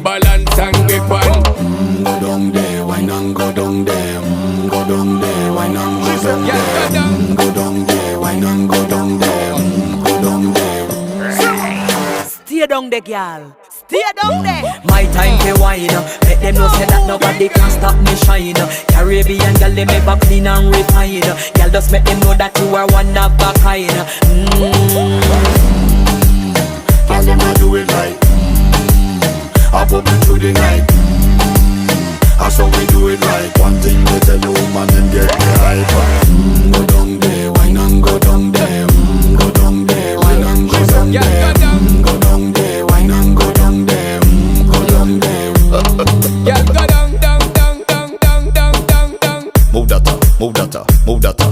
balance and grip on. Go down there, wine and go down there. Go down there, wine and go down there. Go down there, wine and go down there. Go down there. Stay down there, girl. Stay down there. My time to wine. Let them know say that nobody can stop me shine. Caribbean girl, they make up clean and refine. Girl, just make them know that you are one of a kind. Girl, them a do it right. I bubble through the night. That's how we do it right. One thing they tell you, woman, and get me hype. Go down there, wine and go down there. Go down there, wine and go down there. Go down there, wine and go down there. Go down there. Yeah, go down, down, down, down, down, down, down, down. Move that up, move that up, move that up.